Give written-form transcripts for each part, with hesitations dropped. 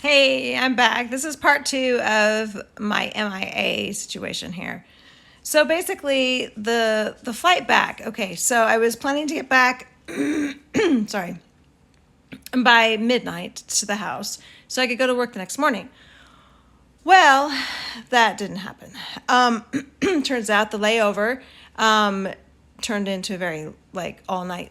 Hey, I'm back. This is part 2 of my MIA situation here. So basically, the flight back. Okay, so I was planning to get back, sorry, by midnight to the house, so I could go to work the next morning. Well, that didn't happen. Turns out the layover turned into a very all night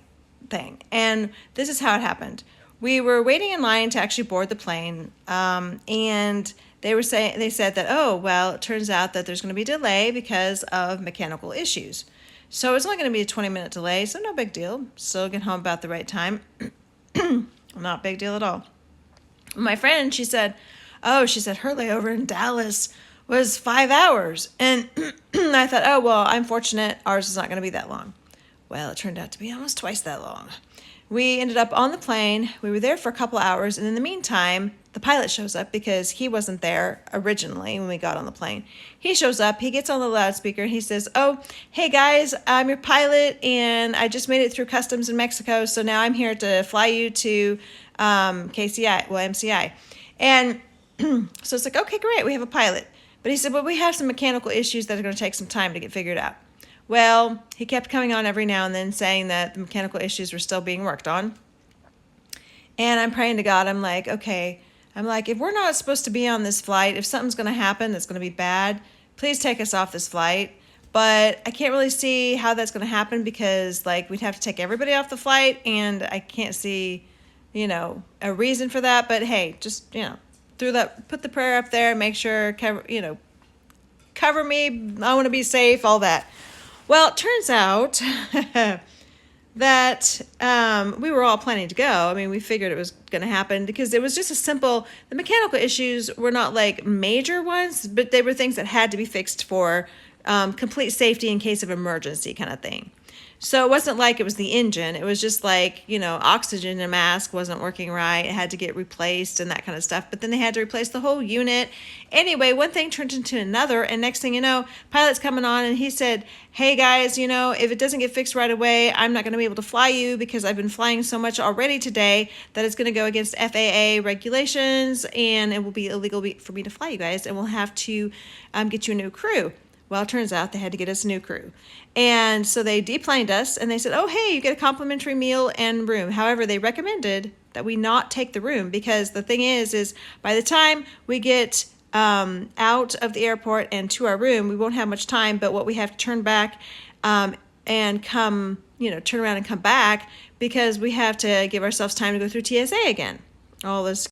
thing, and this is how it happened. We were waiting in line to actually board the plane, and they said that, oh well, it turns out that there's going to be a delay because of mechanical issues. So it's only going to be a 20-minute delay, so no big deal. Still get home about the right time. Not a big deal at all. My friend, she said her layover in Dallas was 5 hours. And I thought, oh, well, I'm fortunate. Ours is not going to be that long. Well, it turned out to be almost twice that long. We ended up on the plane. We were there for a couple hours. And in the meantime, the pilot shows up because he wasn't there originally when we got on the plane. He shows up. He gets on the loudspeaker and he says, oh, hey, guys, I'm your pilot. And I just made it through customs in Mexico. So now I'm here to fly you to MCI. And so it's like, okay, great, we have a pilot. But he said, well, we have some mechanical issues that are going to take some time to get figured out. Well, he kept coming on every now and then saying that the mechanical issues were still being worked on. And I'm praying to God. I'm like, okay. I'm like, if we're not supposed to be on this flight, if something's going to happen that's going to be bad, please take us off this flight. But I can't really see how that's going to happen because, we'd have to take everybody off the flight, and I can't see, a reason for that. But hey, just, put the prayer up there, make sure, cover me. I want to be safe, all that. Well, it turns out that we were all planning to go. I mean, we figured it was going to happen because it was just the mechanical issues were not major ones, but they were things that had to be fixed for complete safety in case of emergency kind of thing. So it wasn't like it was the engine. It was just oxygen in a mask wasn't working right. It had to get replaced and that kind of stuff. But then they had to replace the whole unit. Anyway, one thing turned into another. And next thing you know, pilot's coming on and he said, hey guys, if it doesn't get fixed right away, I'm not going to be able to fly you because I've been flying so much already today that it's going to go against FAA regulations and it will be illegal for me to fly you guys. And we'll have to get you a new crew. Well, it turns out they had to get us a new crew. And so they deplaned us and they said, oh, hey, you get a complimentary meal and room. However, they recommended that we not take the room because the thing is by the time we get out of the airport and to our room, we won't have much time. But what we have to turn back and come, turn around and come back because we have to give ourselves time to go through TSA again. All this